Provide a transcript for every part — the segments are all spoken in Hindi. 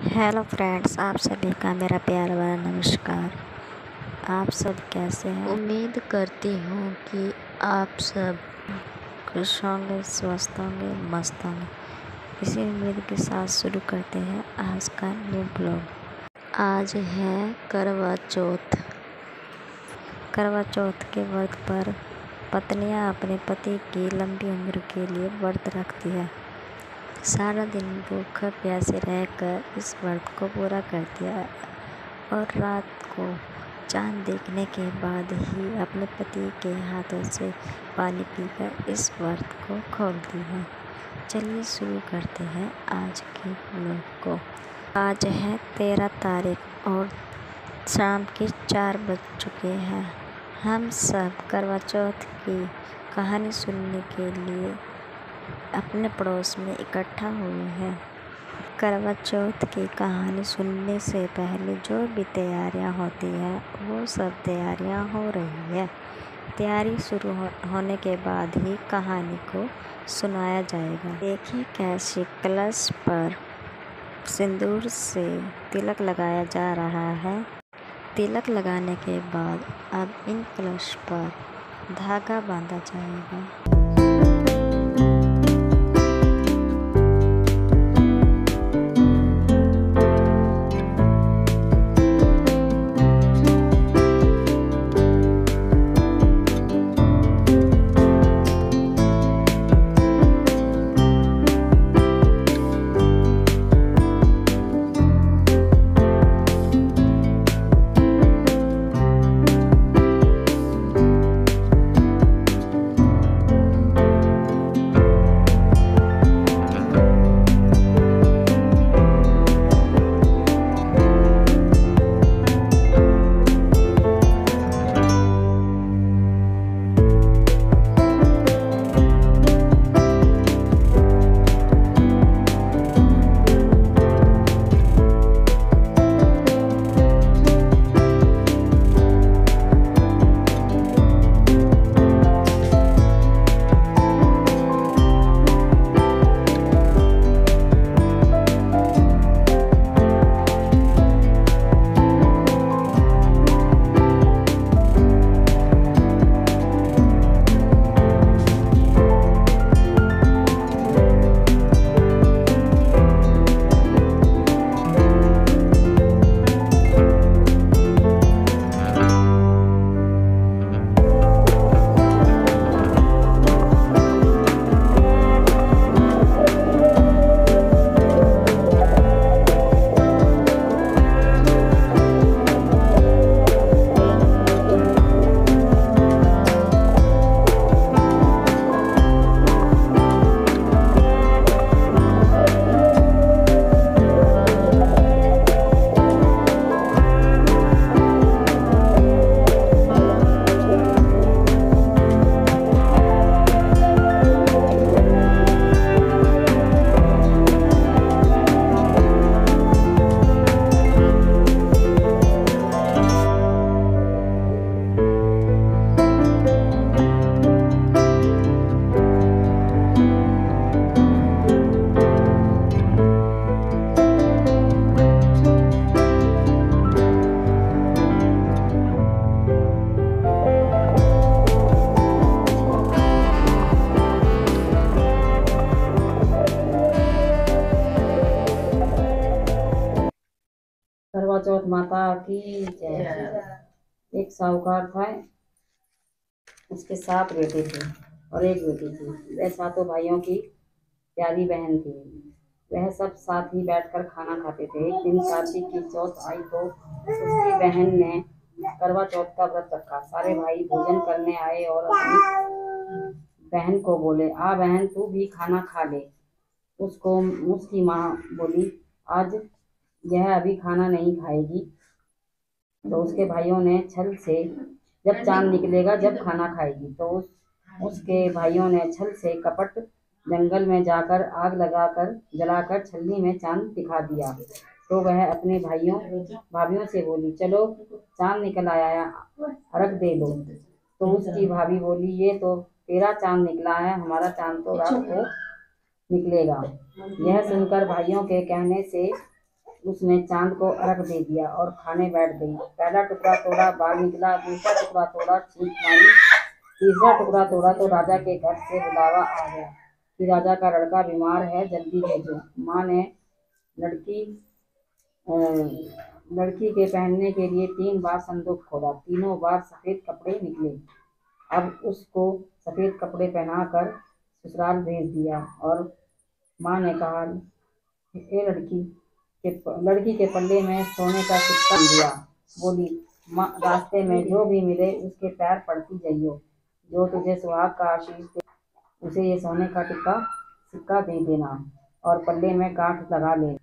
हेलो फ्रेंड्स, आप सभी का मेरा प्यार भरा नमस्कार। आप सब कैसे हैं? उम्मीद करती हूँ कि आप सब खुश होंगे, स्वस्थ होंगे, मस्त होंगे। इसी उम्मीद के साथ शुरू करते हैं आज का न्यू ब्लॉग। आज है करवा चौथ। करवा चौथ के व्रत पर पत्नियाँ अपने पति की लंबी उम्र के लिए व्रत रखती है। सारा दिन भूखा प्यासे रहकर इस व्रत को पूरा करती है और रात को चांद देखने के बाद ही अपने पति के हाथों से पानी पीकर इस व्रत को खोलती है। चलिए शुरू करते हैं आज के व्लॉग को। आज है 13 तारीख और शाम के 4 बज चुके हैं। हम सब करवा चौथ की कहानी सुनने के लिए अपने पड़ोस में इकट्ठा हुए हैं। करवा चौथ की कहानी सुनने से पहले जो भी तैयारियां होती है वो सब तैयारियां हो रही है। तैयारी शुरू होने के बाद ही कहानी को सुनाया जाएगा। देखिए कैसे कलश पर सिंदूर से तिलक लगाया जा रहा है। तिलक लगाने के बाद अब इन कलश पर धागा बांधा जाएगा। करवा चौथ माता की जय। एक साहूकार था, उसके 7 बेटे थे और एक बेटी थी। वह सातों भाइयों की प्यारी बहन थी। वह सब साथ ही बैठकर खाना खाते थे। एक दिन कार्तिक की चौथ आई तो उसकी बहन ने करवा चौथ का व्रत रखा। सारे भाई भोजन करने आए और अपनी बहन को बोले, आ बहन तू भी खाना खा ले। उसकी माँ बोली, आज यह अभी खाना नहीं खाएगी। तो उसके भाइयों ने छल से, जब चांद निकलेगा जब खाना खाएगी। तो उसके भाइयों ने छल से कपट जंगल में जाकर आग लगाकर जलाकर छलनी में चांद दिखा दिया। तो वह अपने भाभियों से बोली, चलो चांद निकल आया, अर्घ दे लो। तो उसकी भाभी बोली, ये तो तेरा चांद निकला है, हमारा चांद तो रात को निकलेगा। यह सुनकर भाइयों के कहने से उसने चांद को अर्घ दे दिया और खाने बैठ गई। पहला टुकड़ा तोड़ा, बाल निकला। दूसरा टुकड़ा तोड़ा, छींक मारी। तीसरा टुकड़ा तोड़ा तो राजा के घर से बुलावा आ गया कि राजा का लड़का बीमार है, जल्दी भेजो। माँ ने लड़की लड़की के पहनने के लिए 3 बार संदूक खोला। तीनों बार सफेद कपड़े निकले। अब उसको सफेद कपड़े पहनाकर ससुराल भेज दिया और माँ ने कहा, हे लड़की के पल्ले में सोने का सिक्का दिया। बोली, माँ, रास्ते में जो भी मिले उसके पैर पड़ती जाइयो। जो तुझे सुहाग का आशीष दे उसे ये सोने का सिक्का दे देना और पल्ले में गांठ लगा ले।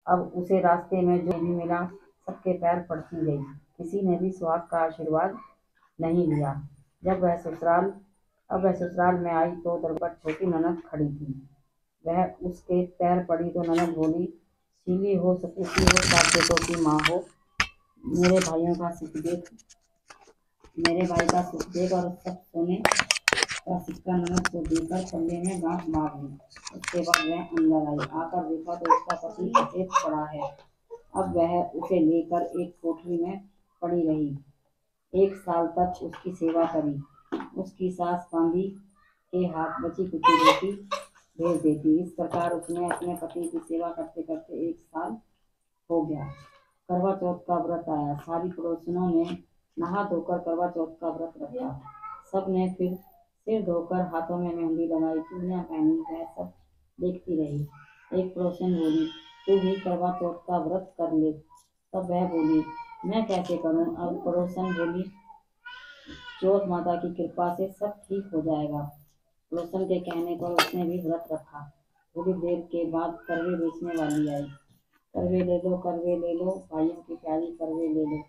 अब उसे रास्ते में जो भी मिला सबके पैर पड़ती गई। किसी ने भी सुहाग का आशीर्वाद नहीं लिया। अब वह ससुराल में आई तो दरबार पर छोटी ननद खड़ी थी। वह उसके पैर पड़ी तो ननद बोली, सीली हो, सपूती हो, 7 बेटों की माँ हो, मेरे भाई का सुख देख। और सब सोने का सिक्का ननद को देकर पल्ले में गांठ मार ली। उसके बाद वह अंदर आई। आकर देखा तो उसका पति सफेद पड़ा है। अब वह उसे लेकर एक कोठरी में पड़ी रही। 1 साल तक उसकी सेवा करी। उसकी सास बांदी के हाथ बची कुची रोटी भेज देती। इस प्रकार उसने अपने पति की सेवा करते करते 1 साल हो गया। करवा चौथ का व्रत आया। सारी पड़ोसियों ने नहा धोकर करवा चौथ का व्रत रखा। सब ने फिर सिर धोकर हाथों में मेहंदी लगाई, चूड़ियां पहनी। वह सब देखती रही। एक पड़ोसन बोली, तू भी करवा चौथ का व्रत कर ले। तब वह बोली, मैं कैसे करूं। अब पड़ोसन बोली, चौथ माता की कृपा से सब ठीक हो जाएगा। पड़ोसन के कहने पर उसने भी व्रत रखा। थोड़ी देर के बाद करवे बेचने वाली आई। करवे ले लो, करवे ले लो, भाइयों की प्यारी करवे ले लो।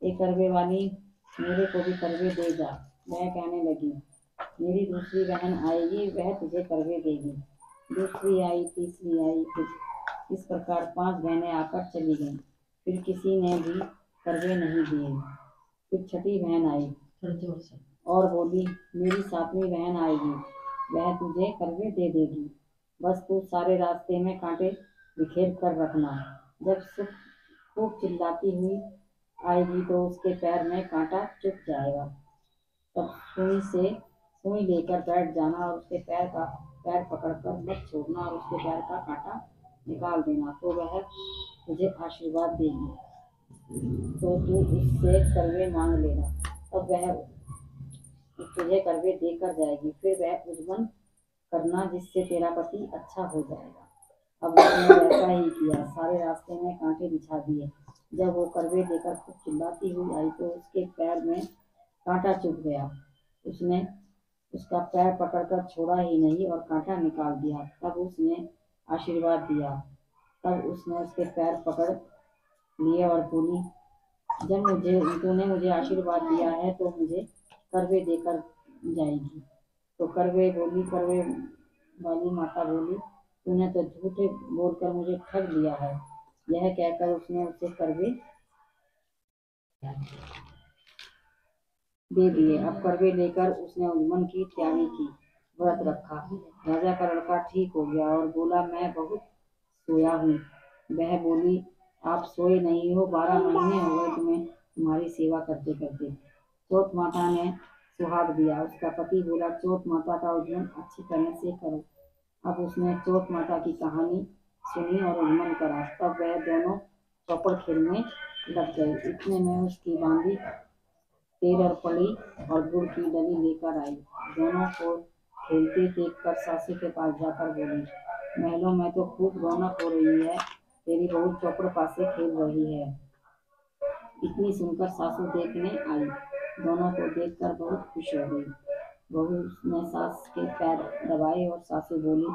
एक करवे वाली, मेरे को भी करवे दे जा। वह कहने लगी, मेरी दूसरी बहन आएगी, वह तुझे करवे देगी। दूसरी आई, तीसरी आई, इस प्रकार 5 बहनें आकर चली गईं। फिर किसी ने भी करवे नहीं दिए। फिर छठी बहन आई और बोली, मेरी 7वीं बहन आएगी, वह तुझे करवे दे देगी। बस तू सारे रास्ते में कांटे बिखेर कर रखना। जब सुख खूब चिल्लाती हुई आएगी तो उसके पैर में कांटा चुभ जाएगा। तब सुई लेकर बैठ जाना और उसके पैर पकड़कर मत छोड़ना और उसके पैर का कांटा निकाल देना, तो वह तुझे आशीर्वाद देगी। तो तू उससे करवे मांग लेना, तब वह तुझे करवे देकर जाएगी। फिर वह उद्गमन करना जिससे तेरा पति अच्छा हो जाएगा। अब उसने वैसा ही किया। सारे रास्ते में कांटे बिछा दिए। जब वो करवे लेकर खूब चिल्लाती हुई आई तो उसके पैर में कांटा चुभ गया। उसने उसका पैर पकड़कर छोड़ा ही नहीं और कांटा निकाल दिया। तब उसने आशीर्वाद दिया। तब उसने उसके पैर पकड़ लिए और बोली, जब तूने मुझे आशीर्वाद दिया है तो मुझे करवे देकर जाएगी। तो करवे वाली माता बोली, तूने तो झूठे बोलकर मुझे ठग लिया है। यह कहकर उसने उसे करवे दे दिए। अब करवे लेकर उसने उद्गमन की तैयारी की, व्रत रखा। राजा का लड़का ठीक हो गया और बोला, मैं बहुत सोया हूँ। वह बोली, आप सोए नहीं हो, 12 महीने हो गए तुम्हें तुम्हारी सेवा करते करते। चौथ माता ने सुहाग दिया। उसका पति बोला, चौथ माता का उद्गमन अच्छी तरह से करो। अब उसने चौथ माता की कहानी सुनी और उद्गमन करा। तब वह दोनों चौपड़ खेलने लग गए। इतने में उसकी बांदी तेल और पड़ी और गुड़ की डली लेकर आई। दोनों को खेलते देखकर सासू के पास जाकर बोली, महलों में तो खूब रौनक हो रही है, तेरी बहू चौपड़ पासे खेल रही है। इतनी सुनकर सासू देखने आई। दोनों को देखकर बहुत खुश हो गई। बहू ने सास के पैर दबाए और सासू बोली,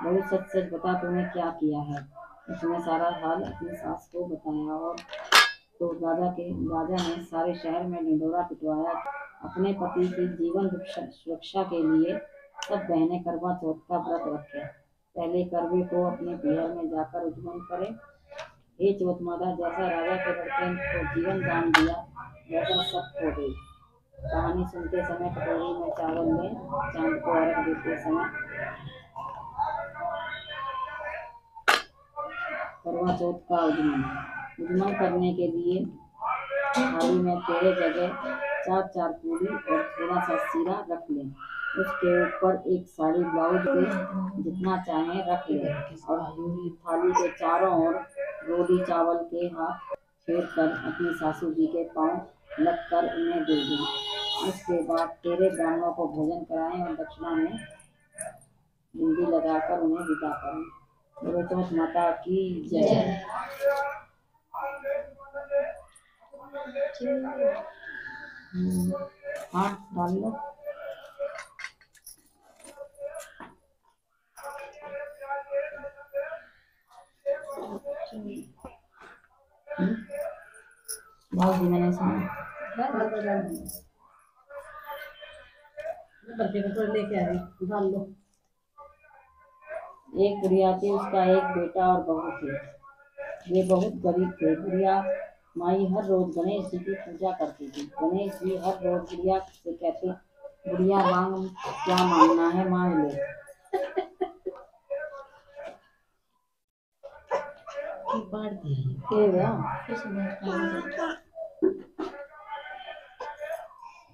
बहू सच सच बता तूने क्या किया है। उसने सारा हाल अपनी सास को बताया और तो राजा ने सारे शहर में ढिंढोरा पिटवाया। अपने पति की जीवन सुरक्षा के लिए सब बहनें करवा चौथ का व्रत रखें। पहले करवे को अपने पीहर में जाकर उद्गमन करें। हे चौथ माता, जैसा राजा के लड़के को जीवन दान दिया वैसा सब हो गई। कहानी सुनते समय कटोरी में चावल लें, चांद को अर्घ देते समय करवा चौथ का उद्गमन करने के लिए थाली में तेरे जगह 4 पूरी और थोड़ा सा सीरा रख लें। उसके ऊपर एक साड़ी ब्लाउज पे जितना चाहे रख लें और थाली के चारों ओर रोटी चावल के हाथ फेर कर अपनी सासू जी के पांव लग कर उन्हें दे दें। उसके बाद तेरे ब्राह्मणों को भोजन कराएं और दक्षिणा में बिंदी लगाकर उन्हें विदा करें। बोलो चौथ माता की जय। हाँ डाल लो। बहुत जी मैंने सुना लेके आ रही डाल लो। एक बुढ़िया थी, उसका एक बेटा और बहू थी। वे बहुत गरीब थे। बुढ़िया माई हर रोज गणेश जी की पूजा करती थी। गणेश जी हर रोज बुढ़िया से कहते, बुढ़िया मांग, क्या मांगना है मांग ले।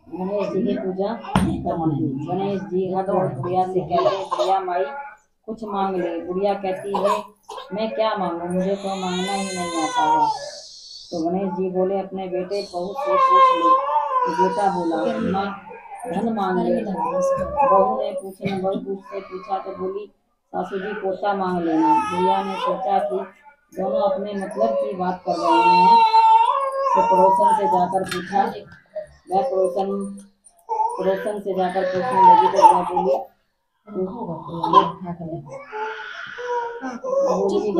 गणेश जी की पूजा करती थी। गणेश जी हर रोज बुढ़िया से कहते, बुढ़िया माई कुछ मांग ले। बुढ़िया कहती है, मैं क्या मांगू, मुझे तो मांगना ही नहीं आता है। तो गणेश जी बोले, अपने बेटे बहू से पूछ ले। तो बेटा बोला, माँ धन मांग ले। बहू ने पूछा तो बोली, सासू जी पोता मांग लेना। बुढ़िया ने सोचा कि दोनों अपने मतलब की बात कर रहे हैं, तो पड़ोसन से जाकर पूछा। वह पड़ोसन से जाकर पूछने लगी तो वह बोली, गणेश जी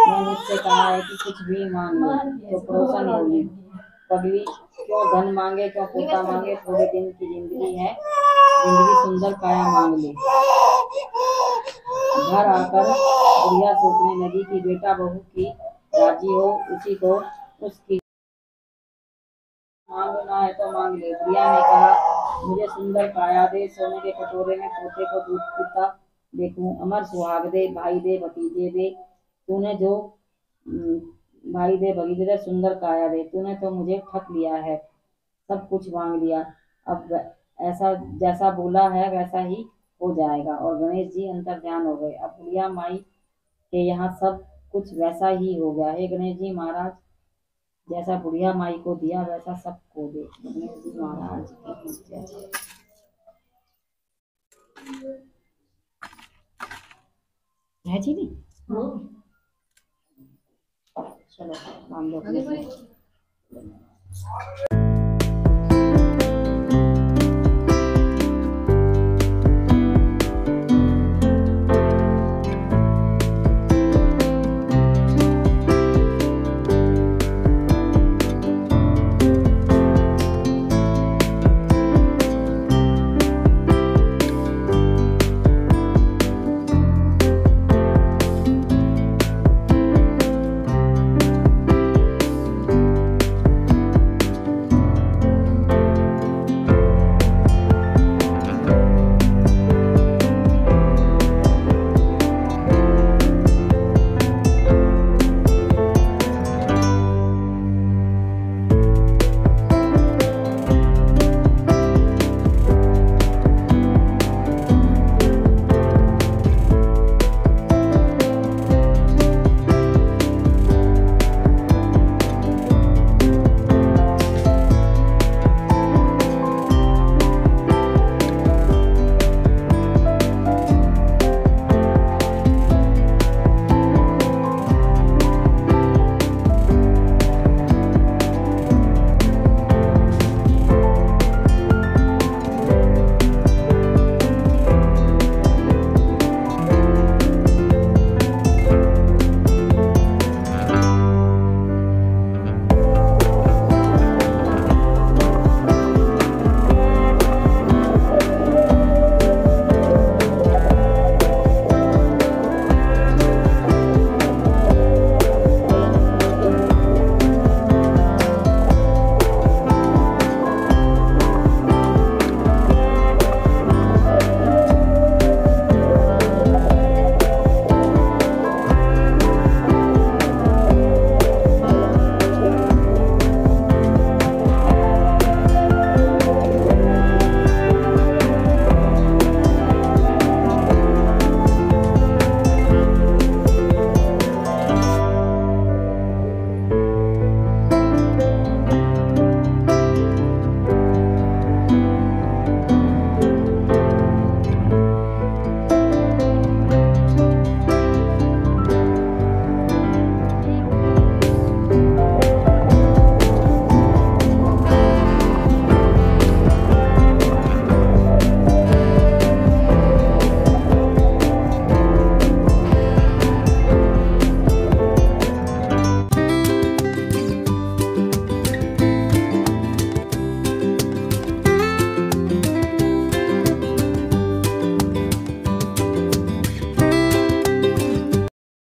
ने मुझसे कहा है कि कुछ भी मांग लो। तो पड़ोसन बोली, पगली क्यों धन मांगे, क्यों पोता मांगे, थोड़े दिन की जिंदगी है, जिंदगी सुंदर काया मांग ले। घर आकर बुढ़िया सोचने लगी कि बेटा बहू की राजी हो उसी को उसकी मांगना है तो मांग ले। बुढ़िया ने कहा, मुझे सुंदर काया दे, सोने के कटोरे में पोते को दूध पीता देखूं, अमर सुहाग दे, भाई दे भतीजे दे, तूने जो भाई दे भतीजे दे, सुंदर काया दे। तूने तो मुझे ठग लिया है, सब कुछ मांग लिया। अब ऐसा जैसा बोला है वैसा ही हो जाएगा। और गणेश जी अंतर्ध्यान हो गए। अब बुढ़िया माई के यहाँ सब कुछ वैसा ही हो गया। हे गणेश जी महाराज, जैसा बुढ़िया माई को दिया वैसा सबको दे। गणेश जी महाराज की जय। है जी नहीं? चलो मान लो।